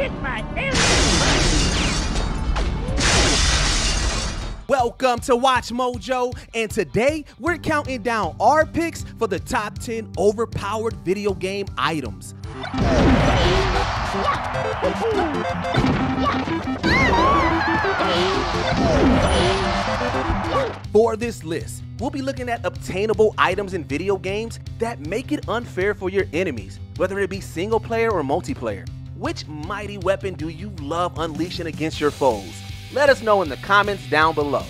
hit my ears! Welcome to Watch Mojo, and today we're counting down our picks for the top 10 overpowered video game items. For this list, we'll be looking at obtainable items in video games that make it unfair for your enemies, whether it be single player or multiplayer. Which mighty weapon do you love unleashing against your foes? Let us know in the comments down below.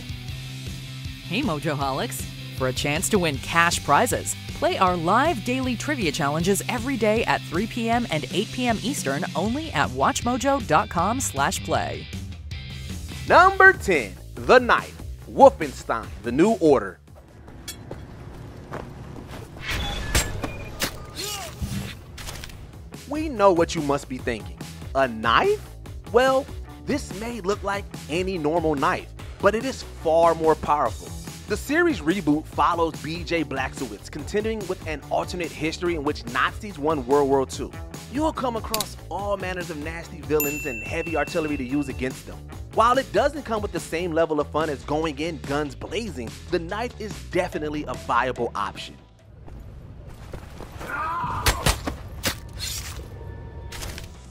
Hey Mojoholics! For a chance to win cash prizes, play our live daily trivia challenges every day at 3 p.m. and 8 p.m. Eastern only at WatchMojo.com/play. Number 10. The Knife. Wolfenstein: The New Order. We know what you must be thinking. A knife? Well, this may look like any normal knife, but it is far more powerful. The series reboot follows B.J. Blazkowicz, continuing with an alternate history in which Nazis won World War II. You will come across all manners of nasty villains and heavy artillery to use against them. While it doesn't come with the same level of fun as going in guns blazing, the knife is definitely a viable option.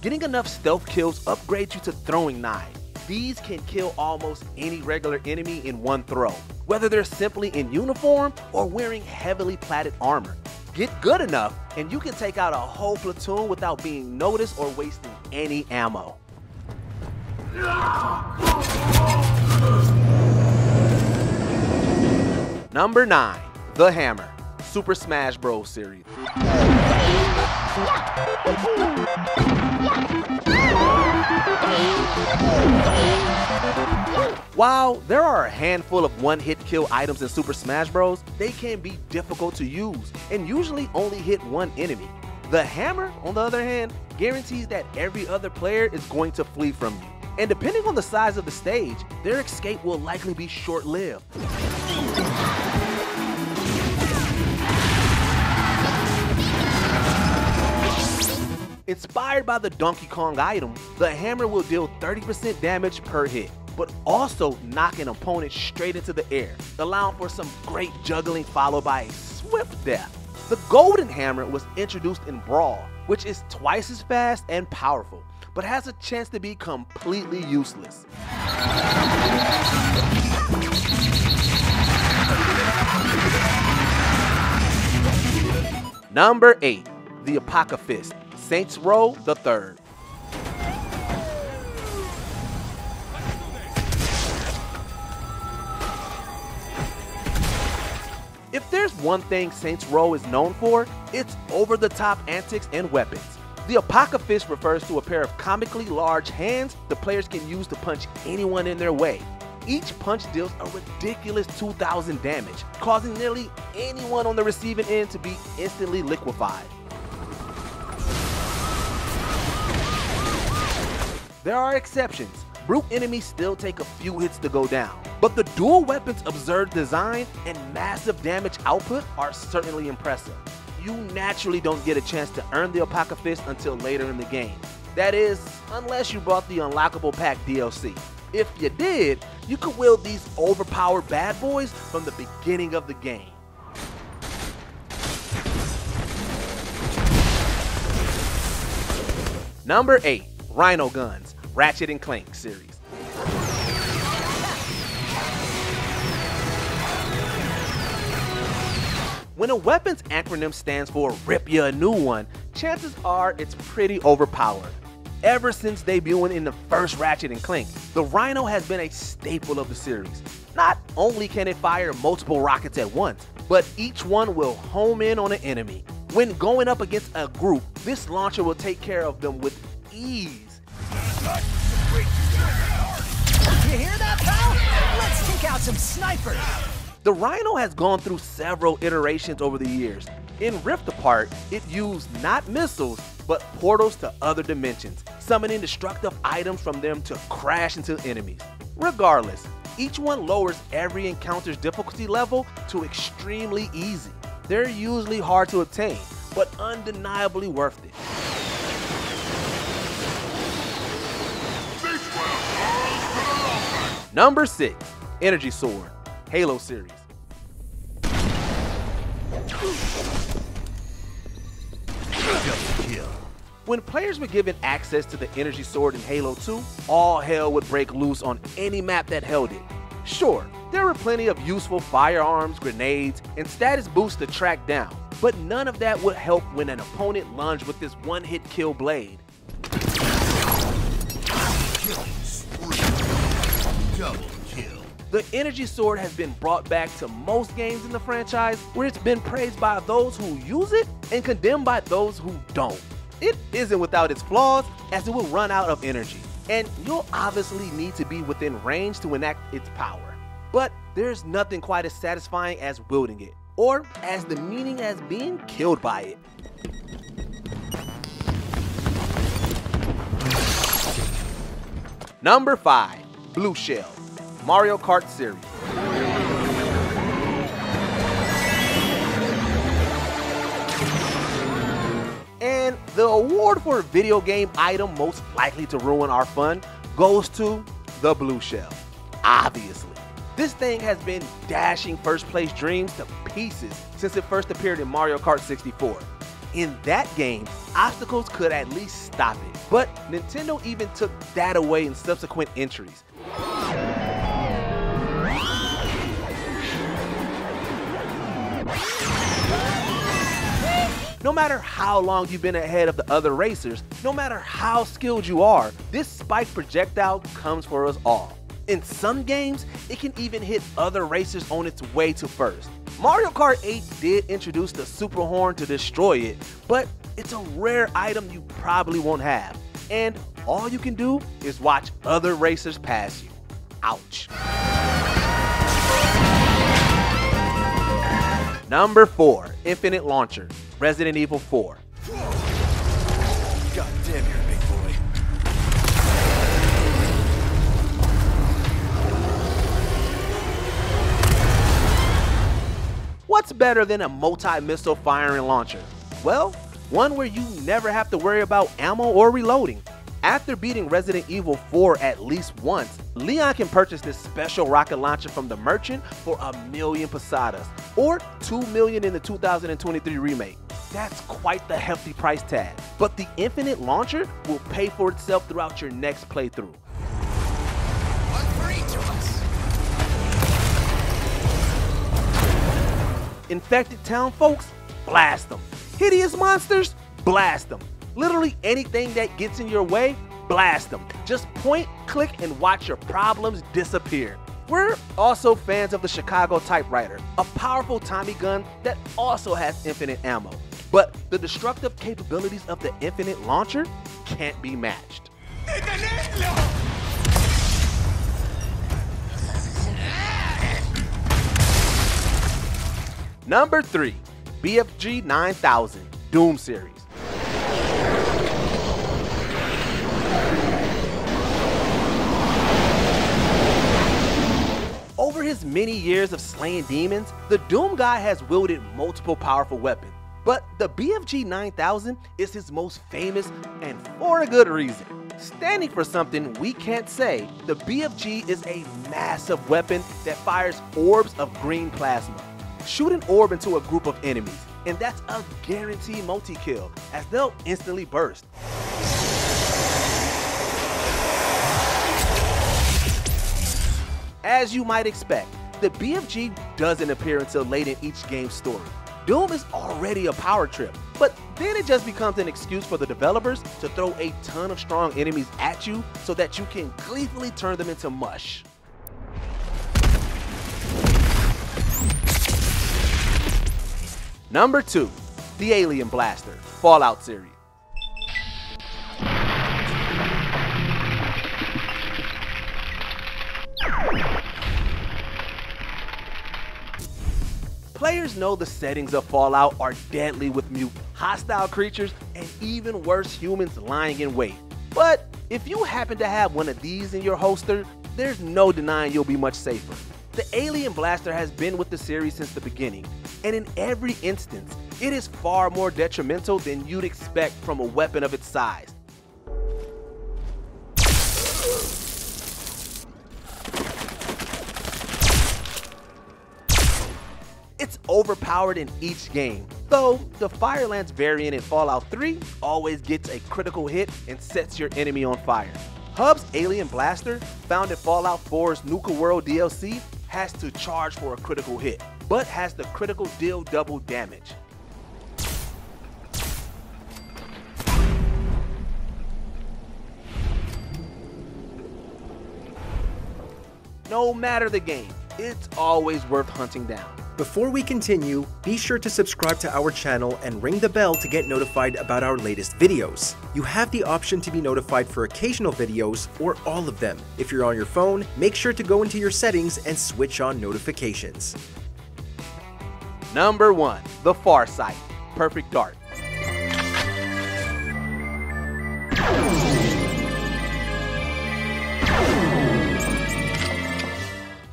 Getting enough stealth kills upgrades you to throwing knives. These can kill almost any regular enemy in one throw, whether they're simply in uniform or wearing heavily plated armor. Get good enough and you can take out a whole platoon without being noticed or wasting any ammo. Number 9. The Hammer. Super Smash Bros. Series. While there are a handful of one-hit kill items in Super Smash Bros., they can be difficult to use and usually only hit one enemy. The Hammer, on the other hand, guarantees that every other player is going to flee from you. And depending on the size of the stage, their escape will likely be short-lived. Inspired by the Donkey Kong item, the hammer will deal 30% damage per hit, but also knock an opponent straight into the air, allowing for some great juggling followed by a swift death. The golden hammer was introduced in Brawl, which is twice as fast and powerful, but has a chance to be completely useless. Number 8. The Apocrifice. Saints Row the Third. If there's one thing Saints Row is known for, it's over-the-top antics and weapons. The Apocrifice refers to a pair of comically large hands the players can use to punch anyone in their way. Each punch deals a ridiculous 2,000 damage, causing nearly anyone on the receiving end to be instantly liquefied. There are exceptions. Brute enemies still take a few hits to go down, but the dual weapon's absurd design and massive damage output are certainly impressive. You naturally don't get a chance to earn the Apocrifice until later in the game. That is, unless you bought the Unlockable Pack DLC. If you did, you could wield these overpowered bad boys from the beginning of the game. Number 8. RYNO Guns. Ratchet Clank series. When a weapon's acronym stands for Rip Ya a New One, chances are it's pretty overpowered. Ever since debuting in the first Ratchet & Clank, the Rhino has been a staple of the series. Not only can it fire multiple rockets at once, but each one will home in on an enemy. When going up against a group, this launcher will take care of them with ease. You hear that, pal? Let's take out some snipers! The Rhino has gone through several iterations over the years. In Rift Apart, it used not missiles, but portals to other dimensions, summoning destructive items from them to crash into enemies. Regardless, each one lowers every encounter's difficulty level to extremely easy. They're usually hard to obtain, but undeniably worth it. Number 6, Energy Sword, Halo series. When players were given access to the Energy Sword in Halo 2, all hell would break loose on any map that held it. Sure, there were plenty of useful firearms, grenades, and status boosts to track down, but none of that would help when an opponent lunged with this one-hit kill blade. Double kill. The Energy Sword has been brought back to most games in the franchise, where it's been praised by those who use it and condemned by those who don't. It isn't without its flaws, as it will run out of energy, and you'll obviously need to be within range to enact its power. But there's nothing quite as satisfying as wielding it, or as demeaning as being killed by it. Number 5, Blue Shell, Mario Kart series. And the award for video game item most likely to ruin our fun goes to the Blue Shell. Obviously, this thing has been dashing first place dreams to pieces since it first appeared in Mario Kart 64. In that game, obstacles could at least stop it, but Nintendo even took that away in subsequent entries. No matter how long you've been ahead of the other racers, no matter how skilled you are, this spiked projectile comes for us all. In some games, it can even hit other racers on its way to first. Mario Kart 8 did introduce the Super Horn to destroy it, but it's a rare item you probably won't have. And all you can do is watch other racers pass you. Ouch. Number 4, Infinite Launcher, Resident Evil 4. God damn, you're a big boy. What's better than a multi-missile firing launcher? Well, one where you never have to worry about ammo or reloading. After beating Resident Evil 4 at least once, Leon can purchase this special rocket launcher from the merchant for 1,000,000 pesetas, or $2 million in the 2023 remake. That's quite the hefty price tag, but the Infinite Launcher will pay for itself throughout your next playthrough. One for each of us. Infected town folks, blast them. Hideous monsters, blast them. Literally anything that gets in your way, blast them. Just point, click, and watch your problems disappear. We're also fans of the Chicago Typewriter, a powerful Tommy gun that also has infinite ammo. But the destructive capabilities of the Infinite Launcher can't be matched. Number 3, BFG 9000, Doom series. Over his many years of slaying demons, the Doom guy has wielded multiple powerful weapons, but the BFG 9000 is his most famous, and for a good reason. Standing for something we can't say, the BFG is a massive weapon that fires orbs of green plasma. Shoot an orb into a group of enemies, and that's a guaranteed multi-kill, as they'll instantly burst. As you might expect, the BFG doesn't appear until late in each game's story. Doom is already a power trip, but then it just becomes an excuse for the developers to throw a ton of strong enemies at you so that you can gleefully turn them into mush. Number 2, the Alien Blaster, Fallout series. Players know the settings of Fallout are deadly with mutant, hostile creatures, and even worse, humans lying in wait. But if you happen to have one of these in your holster, there's no denying you'll be much safer. The Alien Blaster has been with the series since the beginning, and in every instance, it is far more detrimental than you'd expect from a weapon of its size. overpowered in each game, though the Fire Lance variant in Fallout 3 always gets a critical hit and sets your enemy on fire. Hub's Alien Blaster, found in Fallout 4's Nuka World DLC, has to charge for a critical hit, but has the critical deal double damage. No matter the game, it's always worth hunting down. Before we continue, be sure to subscribe to our channel and ring the bell to get notified about our latest videos. You have the option to be notified for occasional videos or all of them. If you're on your phone, make sure to go into your settings and switch on notifications. Number 1. The Farsight, Perfect Dark.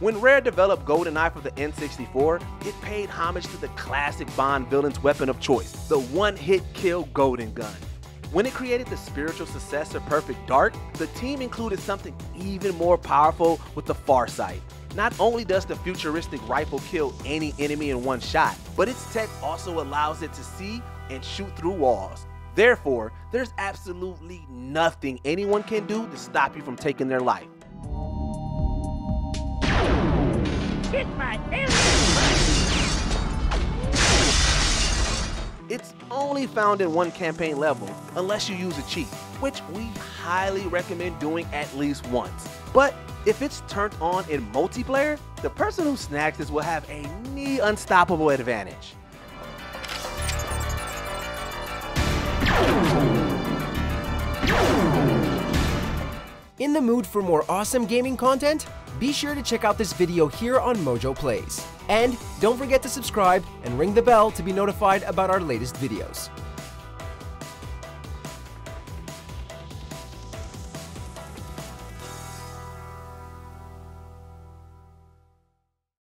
When Rare developed GoldenEye for the N64, it paid homage to the classic Bond villain's weapon of choice, the one-hit kill Golden Gun. When it created the spiritual successor Perfect Dark, the team included something even more powerful with the Farsight. Not only does the futuristic rifle kill any enemy in one shot, but its tech also allows it to see and shoot through walls. Therefore, there's absolutely nothing anyone can do to stop you from taking their life. It's only found in one campaign level, unless you use a cheat, which we highly recommend doing at least once. But if it's turned on in multiplayer, the person who snags this will have a near unstoppable advantage. In the mood for more awesome gaming content? Be sure to check out this video here on Mojo Plays. And don't forget to subscribe and ring the bell to be notified about our latest videos.